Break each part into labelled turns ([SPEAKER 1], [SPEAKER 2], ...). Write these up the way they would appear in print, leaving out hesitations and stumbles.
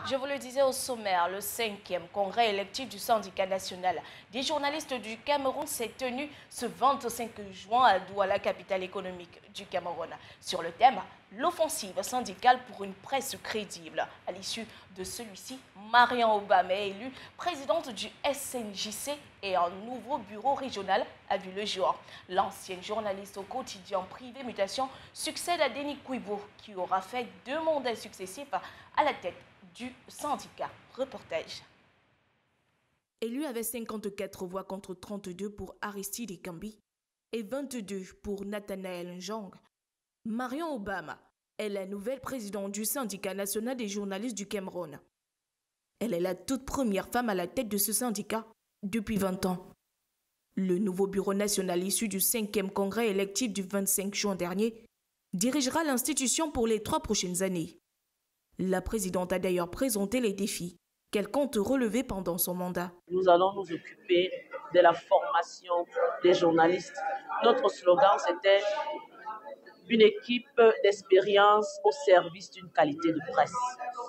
[SPEAKER 1] Je vous le disais au sommaire, le 5e congrès électif du syndicat national des journalistes du Cameroun s'est tenu ce 25 juin à Douala, capitale économique du Cameroun, sur le thème « L'offensive syndicale pour une presse crédible ». À l'issue de celui-ci, Marian Obama est élue présidente du SNJC et un nouveau bureau régional a vu le jour. L'ancienne journaliste au quotidien privé Mutation succède à Denis Kouibo, qui aura fait 2 mandats successifs à la tête du syndicat. Reportage. Élu avec 54 voix contre 32 pour Aristide Ekambi et 22 pour Nathanaël Njong, Marian Obama est la nouvelle présidente du syndicat national des journalistes du Cameroun. Elle est la toute première femme à la tête de ce syndicat depuis 20 ans. Le nouveau bureau national issu du 5e congrès électif du 25 juin dernier dirigera l'institution pour les 3 prochaines années. La présidente a d'ailleurs présenté les défis qu'elle compte relever pendant son mandat.
[SPEAKER 2] Nous allons nous occuper de la formation des journalistes. Notre slogan, c'était une équipe d'expérience au service d'une qualité de presse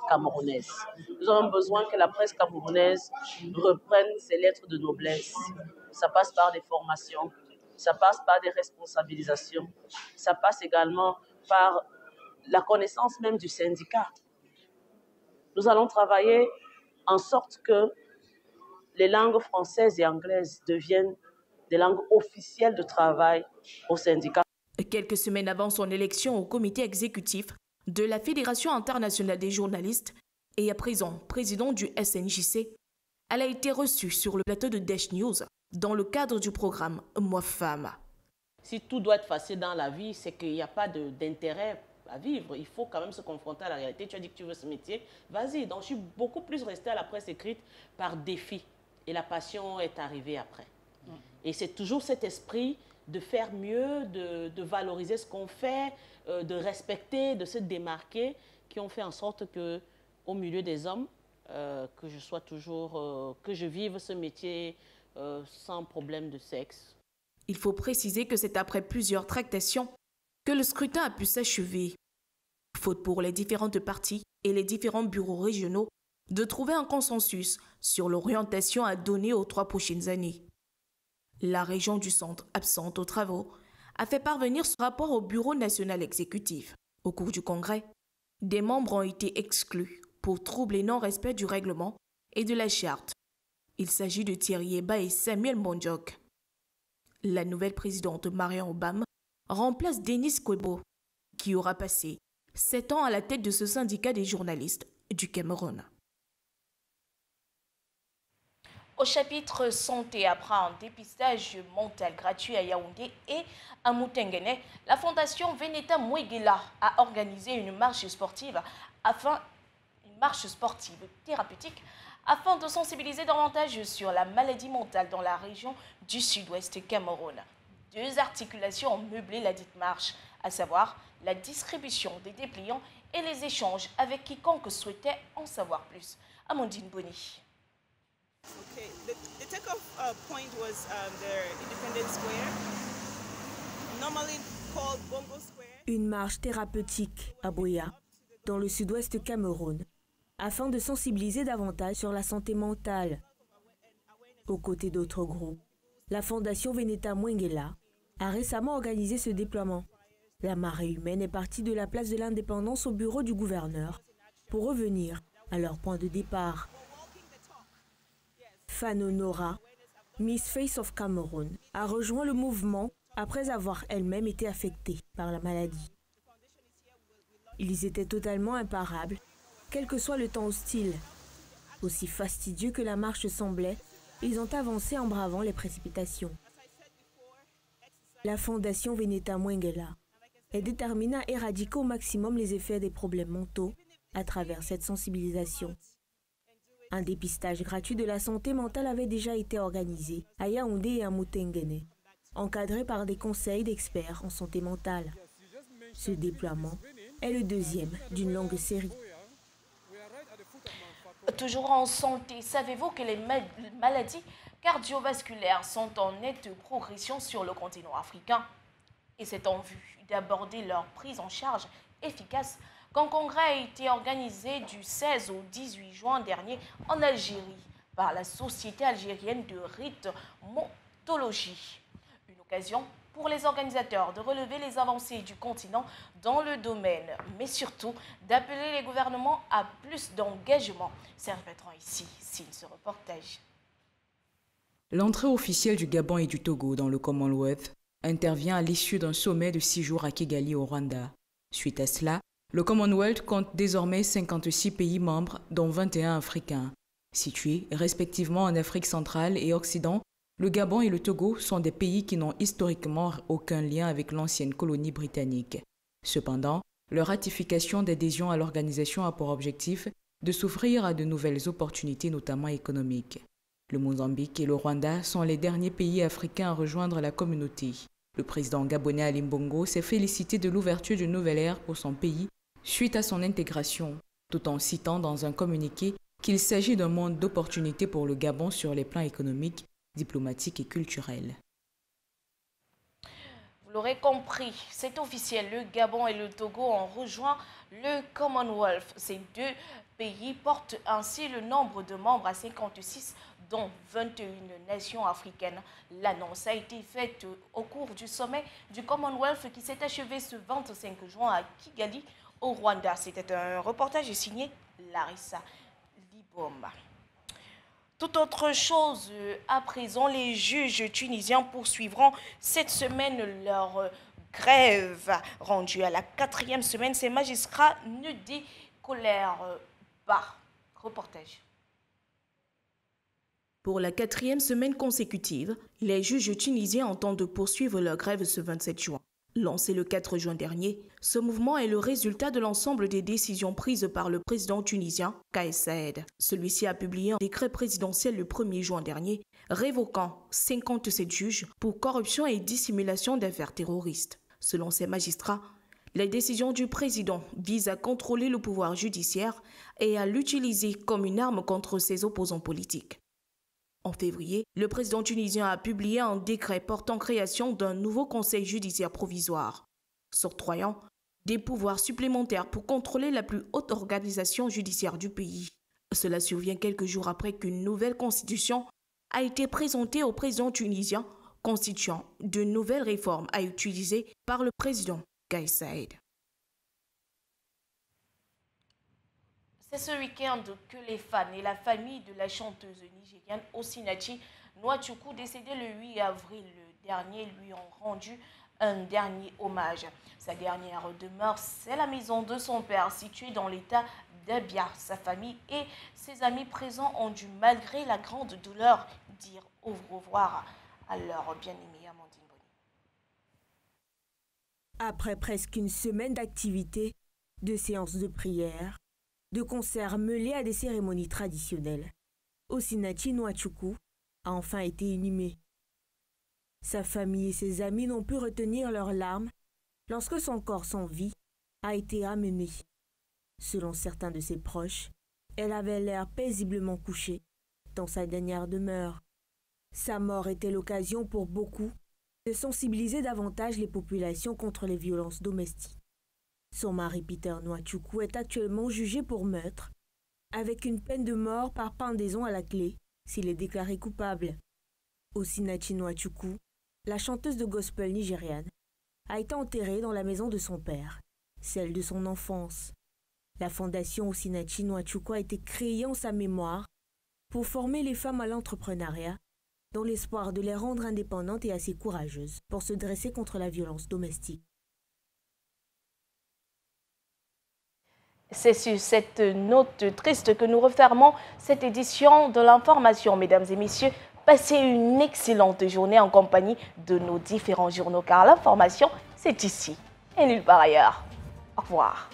[SPEAKER 2] camerounaise. Nous avons besoin que la presse camerounaise reprenne ses lettres de noblesse. Ça passe par des formations, ça passe par des responsabilisations, ça passe également par la connaissance même du syndicat. Nous allons travailler en sorte que les langues françaises et anglaises deviennent des langues officielles de travail au syndicat.
[SPEAKER 1] Quelques semaines avant son élection au comité exécutif de la Fédération internationale des journalistes et à présent présidente du SNJC, elle a été reçue sur le plateau de Dash News dans le cadre du programme Moi Femme.
[SPEAKER 3] Si tout doit être facile dans la vie, c'est qu'il n'y a pas d'intérêt à vivre. Il faut quand même se confronter à la réalité. Tu as dit que tu veux ce métier, vas-y. Donc je suis beaucoup plus restée à la presse écrite par défi. Et la passion est arrivée après. Et c'est toujours cet esprit de faire mieux, de valoriser ce qu'on fait, de respecter, de se démarquer, qui ont fait en sorte que, au milieu des hommes, que je sois toujours, que je vive ce métier sans problème de sexe.
[SPEAKER 1] Il faut préciser que c'est après plusieurs tractations que le scrutin a pu s'achever. Faute pour les différentes parties et les différents bureaux régionaux de trouver un consensus sur l'orientation à donner aux 3 prochaines années. La région du centre, absente aux travaux, a fait parvenir ce rapport au bureau national exécutif. Au cours du congrès, des membres ont été exclus pour trouble et non-respect du règlement et de la charte. Il s'agit de Thierry Eba et Samuel Mondjok. La nouvelle présidente Marian Obama remplace Denis Kouibo, qui aura passé 7 ans à la tête de ce syndicat des journalistes du Cameroun. Au chapitre santé, après un dépistage mental gratuit à Yaoundé et à Moutenguene, la fondation Veneta Mouegela a organisé une marche sportive thérapeutique afin de sensibiliser davantage sur la maladie mentale dans la région du sud-ouest Cameroun. 2 articulations ont meublé la dite marche, à savoir la distribution des dépliants et les échanges avec quiconque souhaitait en savoir plus. Amandine Boni.
[SPEAKER 4] Okay, the takeoff point was the Independence Square, normally called Bongo Square.
[SPEAKER 5] Une marche thérapeutique à Boya, dans le sud-ouest Cameroun, afin de sensibiliser davantage sur la santé mentale. Aux côtés d'autres groupes, la Fondation Veneta Mouegela a récemment organisé ce déploiement. La marée humaine est partie de la place de l'Indépendance au bureau du gouverneur pour revenir à leur point de départ. Fano Nora, Miss Face of Cameroun, a rejoint le mouvement après avoir elle-même été affectée par la maladie. Ils étaient totalement imparables, quel que soit le temps hostile. Aussi fastidieux que la marche semblait, ils ont avancé en bravant les précipitations. La Fondation Veneta Mouegela est déterminée à éradiquer au maximum les effets des problèmes mentaux à travers cette sensibilisation. Un dépistage gratuit de la santé mentale avait déjà été organisé à Yaoundé et à Moutenguene, encadré par des conseils d'experts en santé mentale. Ce déploiement est le 2e d'une longue série.
[SPEAKER 1] Toujours en santé, savez-vous que les maladies cardiovasculaires sont en nette progression sur le continent africain? Et c'est en vue d'aborder leur prise en charge efficace qu'un congrès a été organisé du 16 au 18 juin dernier en Algérie par la Société algérienne de rhythmologie. Une occasion pour les organisateurs de relever les avancées du continent dans le domaine, mais surtout d'appeler les gouvernements à plus d'engagement. Serge Bertrand ici signe ce reportage.
[SPEAKER 6] L'entrée officielle du Gabon et du Togo dans le Commonwealth intervient à l'issue d'un sommet de 6 jours à Kigali au Rwanda. Suite à cela, le Commonwealth compte désormais 56 pays membres, dont 21 africains. Situés respectivement en Afrique centrale et Occident, le Gabon et le Togo sont des pays qui n'ont historiquement aucun lien avec l'ancienne colonie britannique. Cependant, leur ratification d'adhésion à l'organisation a pour objectif de s'ouvrir à de nouvelles opportunités, notamment économiques. Le Mozambique et le Rwanda sont les derniers pays africains à rejoindre la communauté. Le président gabonais Ali Bongo s'est félicité de l'ouverture d'une nouvelle ère pour son pays suite à son intégration, tout en citant dans un communiqué qu'il s'agit d'un monde d'opportunités pour le Gabon sur les plans économiques, diplomatiques et culturels.
[SPEAKER 1] Vous l'aurez compris, c'est officiel, le Gabon et le Togo ont rejoint le Commonwealth. Ces deux pays portent ainsi le nombre de membres à 56, dont 21 nations africaines. L'annonce a été faite au cours du sommet du Commonwealth qui s'est achevé ce 25 juin à Kigali, au Rwanda. C'était un reportage signé Larissa Libomba. Tout autre chose, à présent, les juges tunisiens poursuivront cette semaine leur grève. Rendue à la 4e semaine, ces magistrats ne décolèrent pas. Reportage.
[SPEAKER 5] Pour la 4e semaine consécutive, les juges tunisiens entendent poursuivre leur grève ce 27 juin. Lancé le 4 juin dernier, ce mouvement est le résultat de l'ensemble des décisions prises par le président tunisien Kais Saied. Celui-ci a publié un décret présidentiel le 1er juin dernier, révoquant 57 juges pour corruption et dissimulation d'affaires terroristes. Selon ces magistrats, les décisions du président visent à contrôler le pouvoir judiciaire et à l'utiliser comme une arme contre ses opposants politiques. En février, le président tunisien a publié un décret portant création d'un nouveau conseil judiciaire provisoire, s'octroyant des pouvoirs supplémentaires pour contrôler la plus haute organisation judiciaire du pays. Cela survient quelques jours après qu'une nouvelle constitution a été présentée au président tunisien, constituant de nouvelles réformes à utiliser par le président Kais Saied.
[SPEAKER 1] C'est ce week-end que les fans et la famille de la chanteuse nigériane Osinachi Nwachukwu, décédée le 8 avril dernier, lui ont rendu un dernier hommage. Sa dernière demeure, c'est la maison de son père, située dans l'état d'Abia. Sa famille et ses amis présents ont dû, malgré la grande douleur, dire au revoir à leur bien-aimée Amandine Boni.
[SPEAKER 5] Après presque une semaine d'activités, de séances de prière, de concerts mêlés à des cérémonies traditionnelles, Osinachi Nwachukwu a enfin été inhumé. Sa famille et ses amis n'ont pu retenir leurs larmes lorsque son corps sans vie a été amené. Selon certains de ses proches, elle avait l'air paisiblement couchée dans sa dernière demeure. Sa mort était l'occasion pour beaucoup de sensibiliser davantage les populations contre les violences domestiques. Son mari Peter Nwachukwu est actuellement jugé pour meurtre, avec une peine de mort par pendaison à la clé s'il est déclaré coupable. Osinachi Nwachukwu, la chanteuse de gospel nigériane, a été enterrée dans la maison de son père, celle de son enfance. La fondation Osinachi Nwachukwu a été créée en sa mémoire pour former les femmes à l'entrepreneuriat, dans l'espoir de les rendre indépendantes et assez courageuses pour se dresser contre la violence domestique.
[SPEAKER 1] C'est sur cette note triste que nous refermons cette édition de l'information. Mesdames et messieurs, passez une excellente journée en compagnie de nos différents journaux, car l'information, c'est ici et nulle part ailleurs. Au revoir.